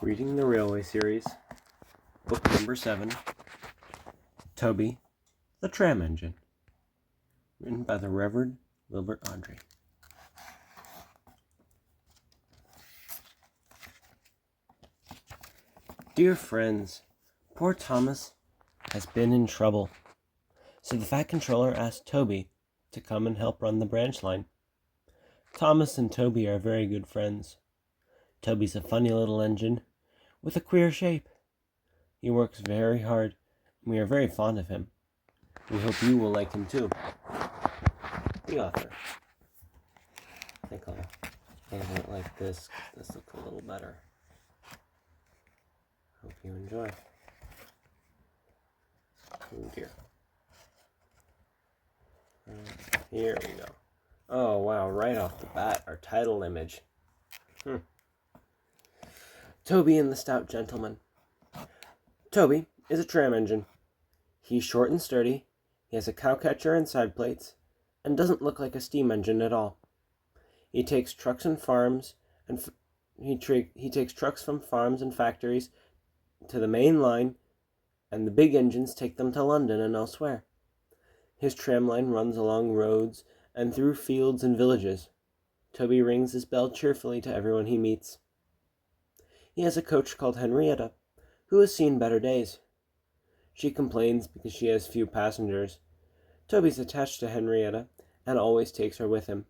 Reading the Railway Series, Book Number 7, Toby, the Tram Engine, written by the Reverend Wilbert Andre. Dear friends, poor Thomas has been in trouble, so the Fat Controller asked Toby to come and help run the branch line. Thomas and Toby are very good friends. Toby's a funny little engine with a queer shape. He works very hard, and we are very fond of him. We hope you will like him too. The author. I think I'll handle it like this. This looks a little better. Hope you enjoy. Oh dear. Here we go. Oh wow, right off the bat, our title image. Toby and the Stout Gentleman. Toby is a tram engine. He's short and sturdy, he has a cowcatcher and side plates, and doesn't look like a steam engine at all. He takes trucks and farms, and he takes trucks from farms and factories to the main line, and the big engines take them to London and elsewhere. His tram line runs along roads and through fields and villages. Toby rings his bell cheerfully to everyone he meets. He has a coach called Henrietta, who has seen better days. She complains because she has few passengers. Toby's attached to Henrietta and always takes her with him.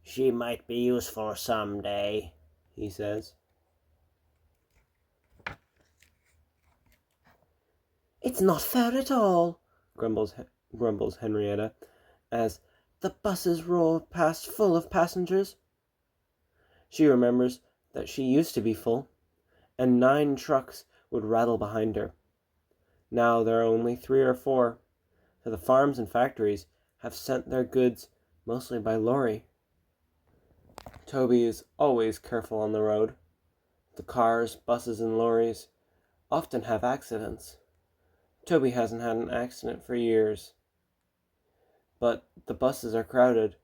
"She might be useful some day," he says. "It's not fair at all," grumbles Henrietta, as the buses roll past full of passengers. She remembers that she used to be full, and 9 trucks would rattle behind her. Now there are only 3 or 4, for the farms and factories have sent their goods mostly by lorry. Toby is always careful on the road. The cars, buses, and lorries often have accidents. Toby hasn't had an accident for years. But the buses are crowded,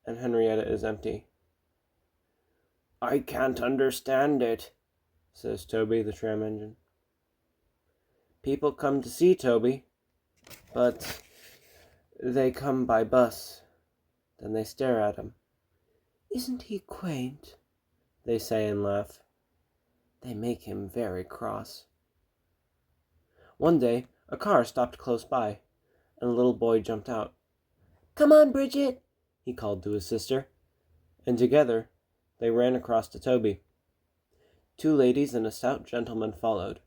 and Henrietta is empty. "I can't understand it," says Toby, the tram engine. People come to see Toby, but they come by bus. Then they stare at him. "Isn't he quaint?" they say and laugh. They make him very cross. One day, a car stopped close by, and a little boy jumped out. "Come on, Bridget," he called to his sister, and together they ran across to Toby. 2 ladies and a stout gentleman followed.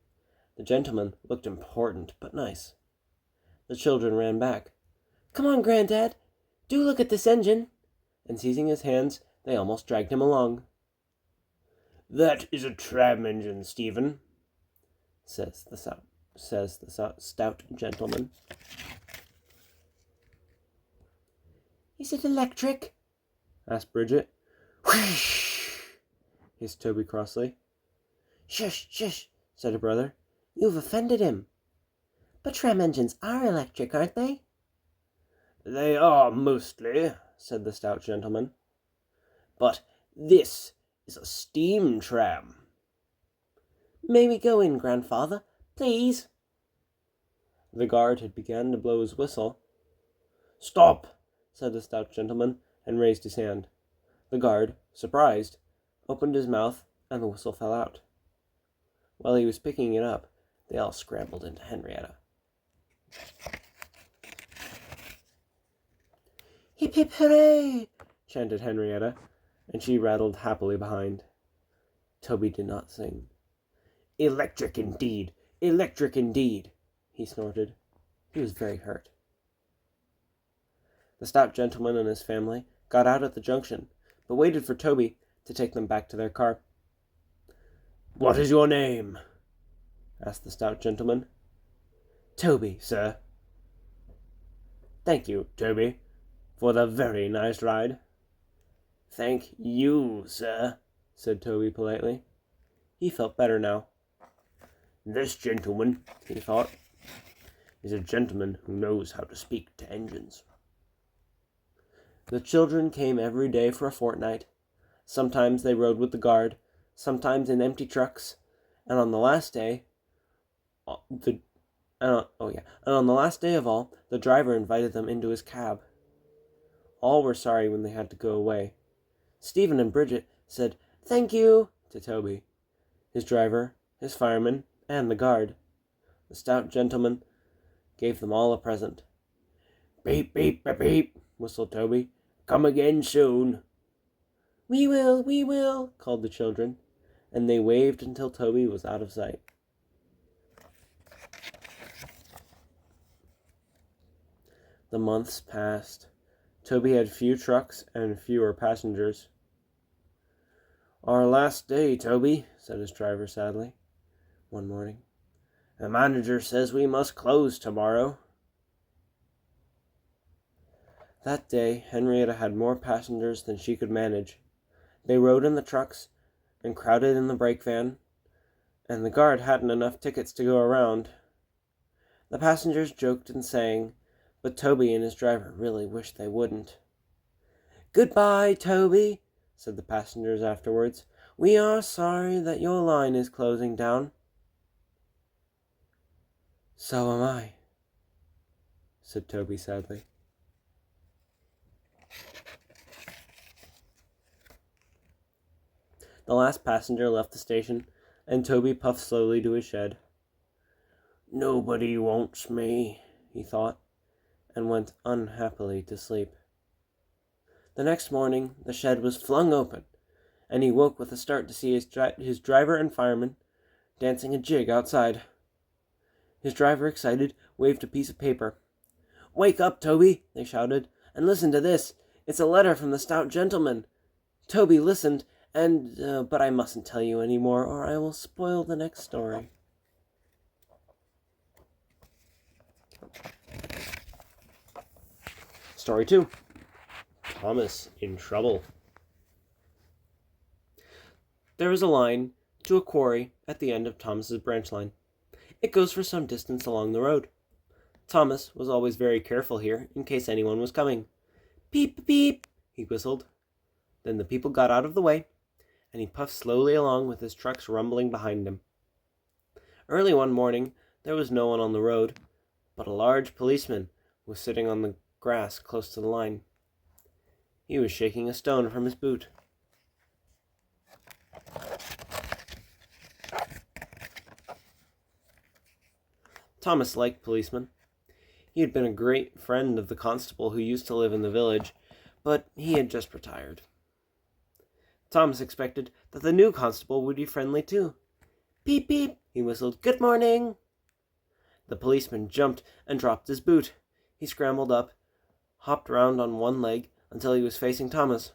The gentleman looked important but nice. The children ran back. "Come on, Granddad, do look at this engine," and seizing his hands, they almost dragged him along. "That is a tram engine, Stephen," says the stout gentleman. "Is it electric?" asked Bridget. "Whoosh!" hissed Toby crossly. "Shush, shush," said her brother. "You've offended him." "But tram engines are electric, aren't they?" "They are mostly," said the stout gentleman. "But this is a steam tram." "May we go in, Grandfather, please?" The guard had begun to blow his whistle. "Stop," said the stout gentleman, and raised his hand. The guard, surprised, opened his mouth, and the whistle fell out. While he was picking it up, they all scrambled into Henrietta. "Hip, hip, hooray!" chanted Henrietta, and she rattled happily behind. Toby did not sing. "Electric indeed! Electric indeed!" he snorted. He was very hurt. The stout gentleman and his family got out at the junction, but waited for Toby to take them back to their car. "What is your name?" asked the stout gentleman. "Toby, sir." "Thank you, Toby, for the very nice ride." "Thank you, sir," said Toby politely. He felt better now. "This gentleman," he thought, "is a gentleman who knows how to speak to engines." The children came every day for a fortnight. Sometimes they rode with the guard, sometimes in empty trucks, and on the last day, and on the last day of all, the driver invited them into his cab. All were sorry when they had to go away. Stephen and Bridget said, "Thank you," to Toby, his driver, his fireman, and the guard. The stout gentleman gave them all a present. "Beep, beep, beep, beep," whistled Toby. "Come again soon." We will," called the children, and they waved until Toby was out of sight. The months passed. Toby had few trucks and fewer passengers. "Our last day, Toby," said his driver sadly, one morning. "The manager says we must close tomorrow." That day, Henrietta had more passengers than she could manage. They rode in the trucks and crowded in the brake van, and the guard hadn't enough tickets to go around. The passengers joked and sang, but Toby and his driver really wished they wouldn't. "Goodbye, Toby," said the passengers afterwards. "We are sorry that your line is closing down." "So am I," said Toby sadly. The last passenger left the station, and Toby puffed slowly to his shed. "Nobody wants me," he thought, and went unhappily to sleep. The next morning, the shed was flung open, and he woke with a start to see his driver and fireman dancing a jig outside. His driver, excited, waved a piece of paper. "Wake up, Toby," they shouted, "and listen to this. It's a letter from the stout gentleman." Toby listened, but I mustn't tell you any more, or I will spoil the next story. Story 2. Thomas in Trouble. There is a line to a quarry at the end of Thomas's branch line. It goes for some distance along the road. Thomas was always very careful here, in case anyone was coming. "Peep, peep," he whistled. Then the people got out of the way, and he puffed slowly along with his trucks rumbling behind him. Early one morning, there was no one on the road, but a large policeman was sitting on the grass close to the line. He was shaking a stone from his boot. Thomas liked policemen. He had been a great friend of the constable who used to live in the village, but he had just retired. Thomas expected that the new constable would be friendly too. "Peep, peep," he whistled. "Good morning." The policeman jumped and dropped his boot. He scrambled up, hopped round on one leg until he was facing Thomas.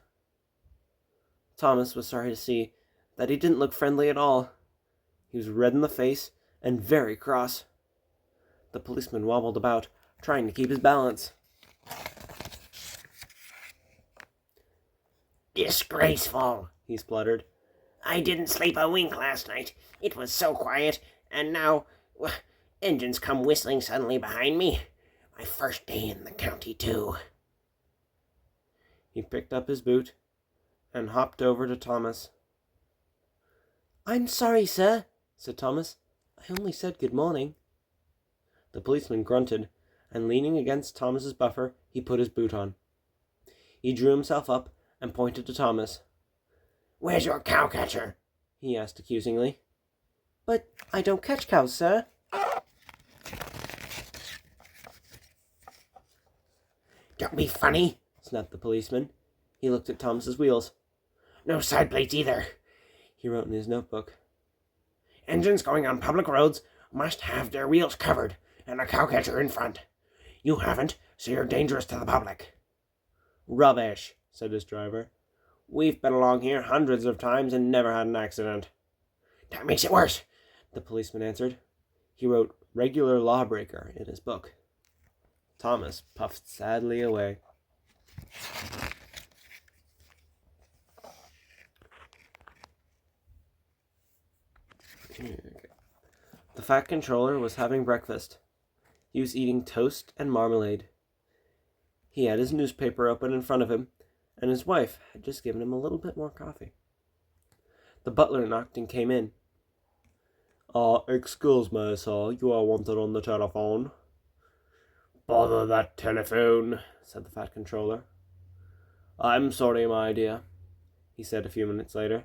Thomas was sorry to see that he didn't look friendly at all. He was red in the face and very cross. The policeman wobbled about, trying to keep his balance. "Disgraceful," he spluttered. "I didn't sleep a wink last night. It was so quiet, and now engines come whistling suddenly behind me. My first day in the county, too." He picked up his boot and hopped over to Thomas. "I'm sorry, sir," said Thomas. "I only said good morning." The policeman grunted, and leaning against Thomas's buffer, he put his boot on. He drew himself up and pointed to Thomas. "Where's your cowcatcher?" he asked accusingly. "But I don't catch cows, sir." "Don't be funny," snapped the policeman. He looked at Thomas's wheels. "No side plates either," he wrote in his notebook. "Engines going on public roads must have their wheels covered and a cowcatcher in front. You haven't, so you're dangerous to the public." "Rubbish," said his driver. "We've been along here hundreds of times and never had an accident." "That makes it worse," the policeman answered. He wrote "regular lawbreaker" in his book. Thomas puffed sadly away. The fat controller was having breakfast. He was eating toast and marmalade. He had his newspaper open in front of him, and his wife had just given him a little bit more coffee. The butler knocked and came in. Excuse me, sir, you are wanted on the telephone. Bother that telephone, said the Fat Controller. I'm sorry, my dear, he said a few minutes later.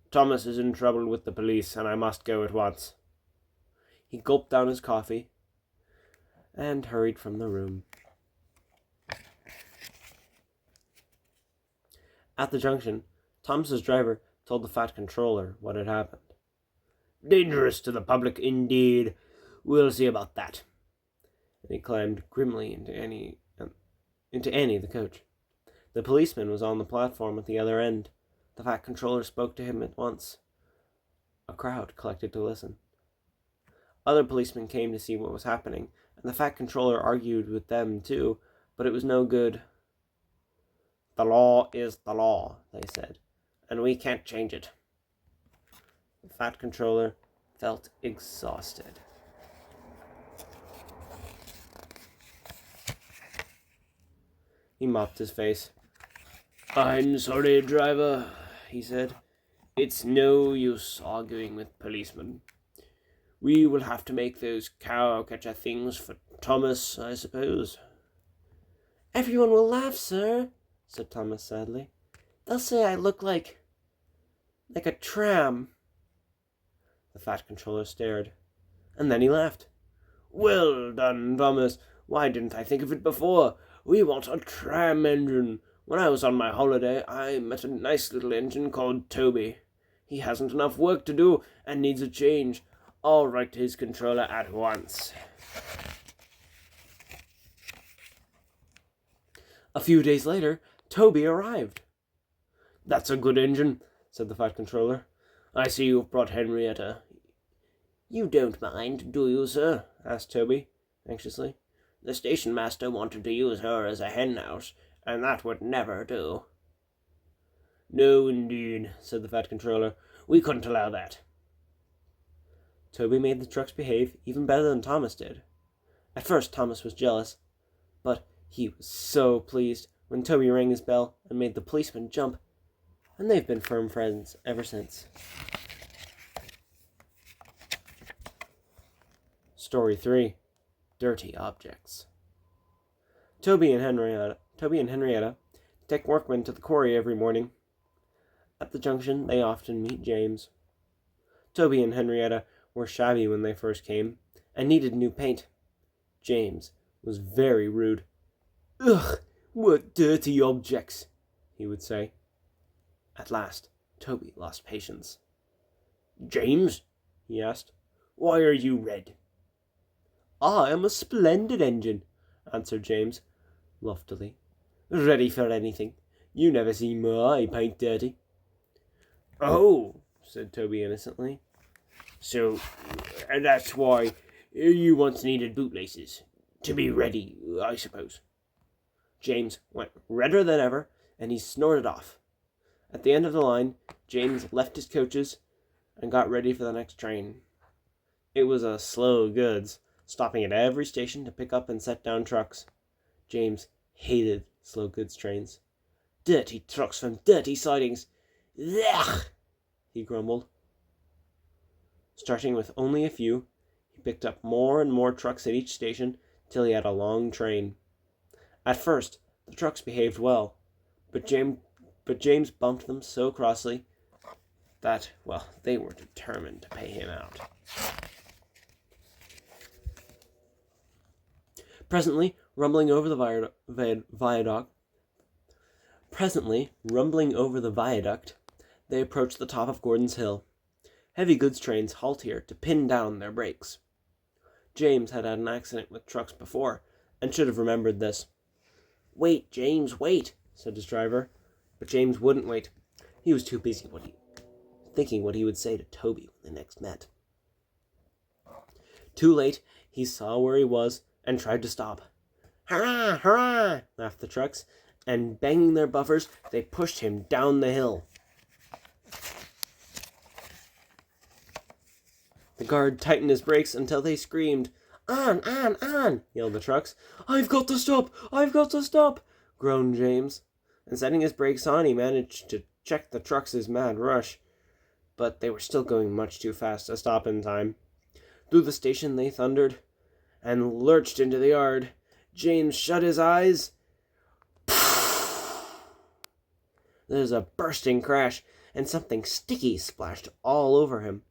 Thomas is in trouble with the police, and I must go at once. He gulped down his coffee and hurried from the room. At the junction, Thomas's driver told the Fat Controller what had happened. Dangerous to the public, indeed. We'll see about that. And he climbed grimly into Annie, the coach. The policeman was on the platform at the other end. The Fat Controller spoke to him at once. A crowd collected to listen. Other policemen came to see what was happening, and the Fat Controller argued with them too, but it was no good. The law is the law, they said, and we can't change it. The Fat Controller felt exhausted. He mopped his face. I'm sorry, driver, he said. It's no use arguing with policemen. We will have to make those cow-catcher things for Thomas, I suppose. Everyone will laugh, sir, said Thomas sadly. They'll say I look like a tram. The Fat Controller stared, and then he laughed. Well done, Thomas. Why didn't I think of it before? We want a tram engine. When I was on my holiday, I met a nice little engine called Toby. He hasn't enough work to do and needs a change. I'll write to his controller at once. A few days later, Toby arrived. That's a good engine, said the Fat Controller. I see you've brought Henrietta. You don't mind, do you, sir? Asked Toby, anxiously. The station master wanted to use her as a hen house, and that would never do. No, indeed, said the Fat Controller. We couldn't allow that. Toby made the trucks behave even better than Thomas did. At first, Thomas was jealous, but he was so pleased when Toby rang his bell and made the policeman jump, and they've been firm friends ever since. Story 3. Dirty Objects. Toby and Henrietta take workmen to the quarry every morning. At the junction, they often meet James. Toby and Henrietta were shabby when they first came and needed new paint. James was very rude. Ugh, what dirty objects, he would say. At last, Toby lost patience. James, he asked, why are you red? I am a splendid engine, answered James, loftily. Ready for anything. You never see my paint dirty. Oh, said Toby innocently. So, that's why you once needed bootlaces. To be ready, I suppose. James went redder than ever, and he snorted off. At the end of the line, James left his coaches and got ready for the next train. It was a slow goods, stopping at every station to pick up and set down trucks. James hated slow goods trains. Dirty trucks from dirty sidings. Ugh, he grumbled. Starting with only a few, he picked up more and more trucks at each station till he had a long train. At first, the trucks behaved well, but James bumped them so crossly that, well, they were determined to pay him out. Presently, rumbling over the viaduct, they approached the top of Gordon's Hill. Heavy goods trains halt here to pin down their brakes. James had had an accident with trucks before, and should have remembered this. Wait, James, wait, said his driver. But James wouldn't wait. He was too busy thinking what he would say to Toby when they next met. Too late, he saw where he was and tried to stop. Hurrah, hurrah, laughed the trucks, and banging their buffers, they pushed him down the hill. The guard tightened his brakes until they screamed. On, yelled the trucks. I've got to stop, groaned James. And setting his brakes on, he managed to check the trucks' mad rush. but they were still going much too fast to stop in time. Through the station they thundered and lurched into the yard. James shut his eyes. There was a bursting crash, and something sticky splashed all over him.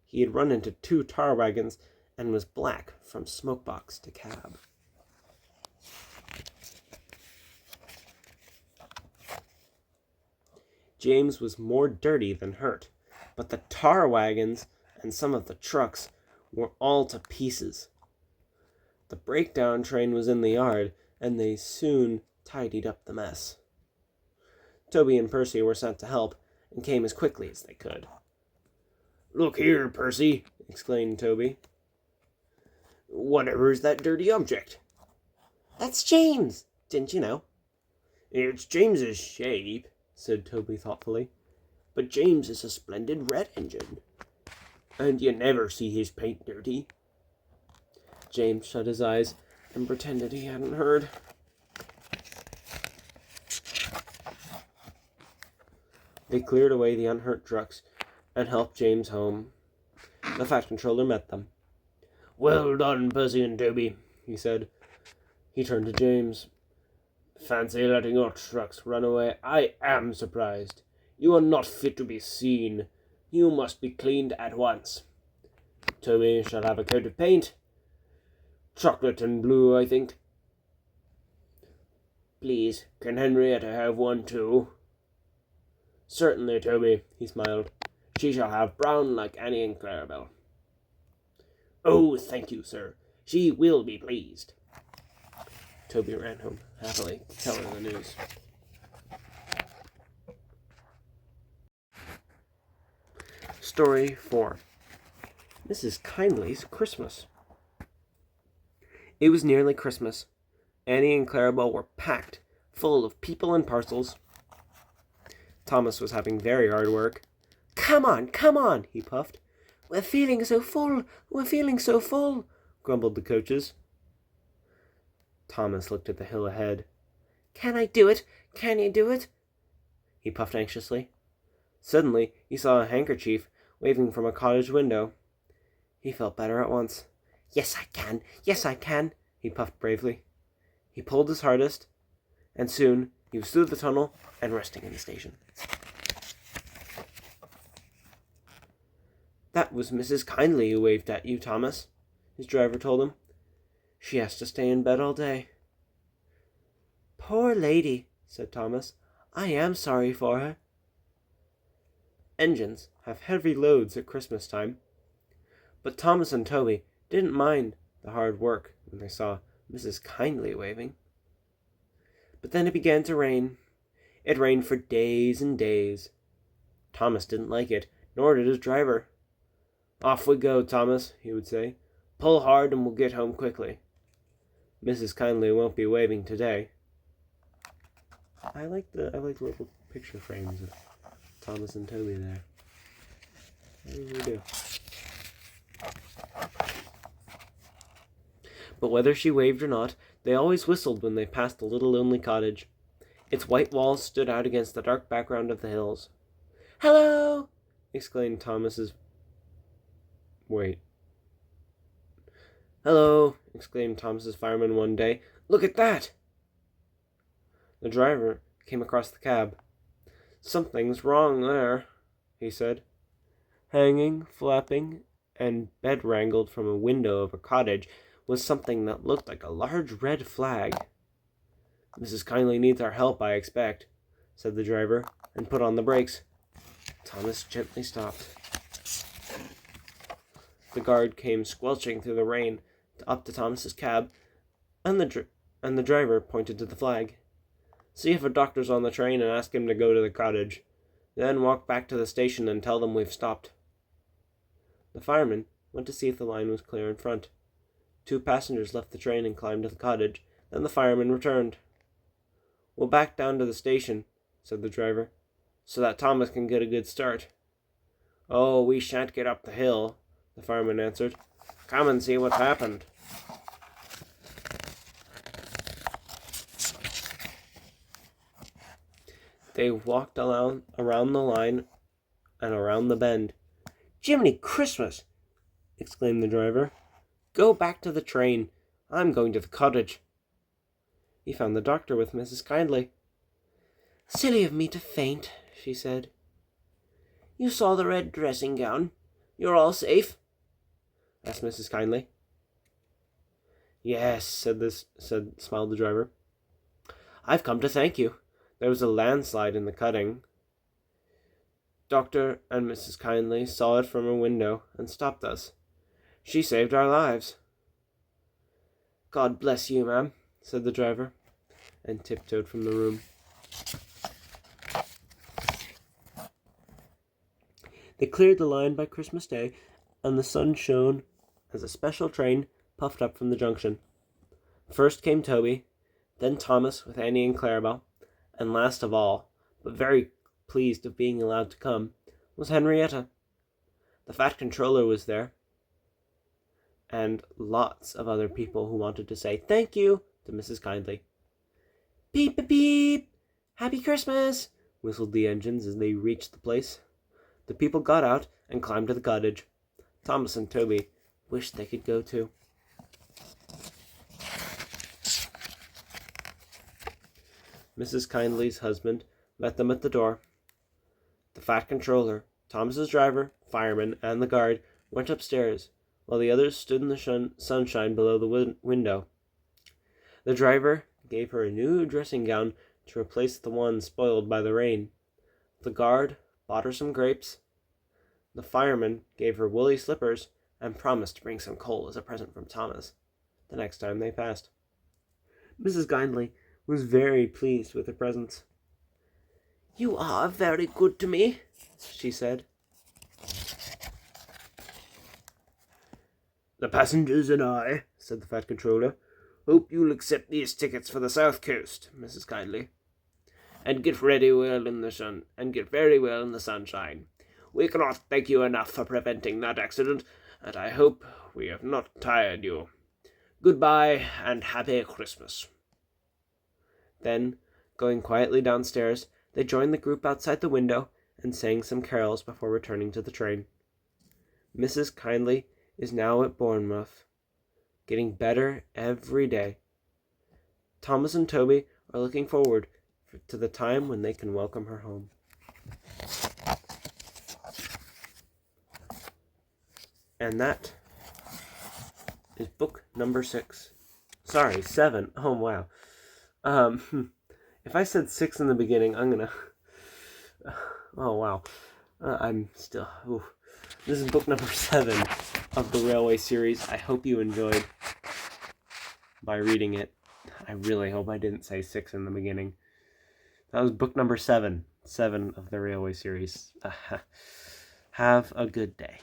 He had run into 2 tar wagons and was black from smokebox to cab. James was more dirty than hurt, but the tar wagons and some of the trucks were all to pieces. The breakdown train was in the yard, and they soon tidied up the mess. Toby and Percy were sent to help, and came as quickly as they could. "Look here, Percy," exclaimed Toby. "Whatever is that dirty object?" "That's James, didn't you know?" "It's James's shape," said Toby thoughtfully, "but James is a splendid red engine, and you never see his paint dirty." James shut his eyes and pretended he hadn't heard. They cleared away the unhurt trucks and helped James home. The Fat Controller met them. "Well done, Percy and Toby," he said. He turned to James. "Fancy letting your trucks run away. I am surprised. You are not fit to be seen. You must be cleaned at once. Toby shall have a coat of paint. Chocolate and blue, I think. Please, can Henrietta have one too?" "Certainly, Toby," he smiled. "She shall have brown like Annie and Clarabelle." "Oh, thank you, sir. She will be pleased." Toby ran home happily to tell her the news. Story 4. Mrs. Kindly's Christmas. It was nearly Christmas. Annie and Clarabelle were packed, full of people and parcels. Thomas was having very hard work. Come on, he puffed. We're feeling so full, grumbled the coaches. Thomas looked at the hill ahead. Can you do it? He puffed anxiously. Suddenly, he saw a handkerchief waving from a cottage window. He felt better at once. Yes, I can, he puffed bravely. He pulled his hardest, and soon he was through the tunnel and resting in the station. That was Mrs. Kindly who waved at you, Thomas, his driver told him. She has to stay in bed all day. Poor lady, said Thomas. I am sorry for her. Engines have heavy loads at Christmas time. But Thomas and Toby didn't mind the hard work when they saw Mrs. Kindly waving. But then it began to rain. It rained for days and days. Thomas didn't like it, nor did his driver. Off we go, Thomas, he would say. Pull hard and we'll get home quickly. Mrs. Kindly won't be waving today. I like the little picture frames of Thomas and Toby there. I really do. But whether she waved or not, they always whistled when they passed the little lonely cottage. Its white walls stood out against the dark background of the hills. Hello! Exclaimed Thomas's... Wait. Hello! Exclaimed Thomas's fireman one day. Look at that! The driver came across the cab. Something's wrong there, he said. Hanging, flapping, and bed-wrangled from a window of a cottage was something that looked like a large red flag. Mrs. Kindly needs our help, I expect, said the driver, and put on the brakes. Thomas gently stopped. The guard came squelching through the rain up to Thomas's cab, and the driver pointed to the flag. See if a doctor's on the train and ask him to go to the cottage. Then walk back to the station and tell them we've stopped. The fireman went to see if the line was clear in front. 2 passengers left the train and climbed to the cottage. Then the fireman returned. We'll back down to the station, said the driver, so that Thomas can get a good start. Oh, we shan't get up the hill, the fireman answered. Come and see what's happened. They walked around the line and around the bend. "Jiminy Christmas!" exclaimed the driver. "Go back to the train. I'm going to the cottage." He found the doctor with Mrs. Kindly. "Silly of me to faint," she said. "You saw the red dressing gown? You're all safe?" asked Mrs. Kindly. "Yes," smiled the driver. "I've come to thank you. There was a landslide in the cutting. Dr. and Mrs. Kindly saw it from a window and stopped us. She saved our lives." "God bless you, ma'am," said the driver, and tiptoed from the room. They cleared the line by Christmas Day, and the sun shone as a special train puffed up from the junction. First came Toby, then Thomas with Annie and Clarabelle, and last of all, but very pleased of being allowed to come, was Henrietta. The fat controller was there, and lots of other people who wanted to say thank you to Mrs. Kindly. "Beep, beep, beep! Happy Christmas!" whistled the engines as they reached the place. The people got out and climbed to the cottage. Thomas and Toby wished they could go too. Mrs. Kindly's husband met them at the door. The fat controller, Thomas's driver, fireman, and the guard went upstairs, while the others stood in the sunshine below the window. The driver gave her a new dressing gown to replace the one spoiled by the rain. The guard bought her some grapes. The fireman gave her woolly slippers and promised to bring some coal as a present from Thomas the next time they passed. Mrs. Kindly was very pleased with the presents. "You are very good to me," she said. "The passengers and I," said the fat controller, "hope you'll accept these tickets for the South Coast, Mrs. Kindly, and get very well in the sunshine. We cannot thank you enough for preventing that accident, and I hope we have not tired you. Goodbye, and Happy Christmas." Then, going quietly downstairs, they joined the group outside the window and sang some carols before returning to the train. Mrs. Kindly is now at Bournemouth, getting better every day. Thomas and Toby are looking forward to the time when they can welcome her home. And that is book number 6. Sorry, 7. Oh, wow. If I said 6 in the beginning, I'm gonna... Oh, wow. I'm still... Ooh. This is book number 7 of the Railway series. I hope you enjoyed by reading it. I really hope I didn't say 6 in the beginning. That was book number 7. 7 of the Railway series. Have a good day.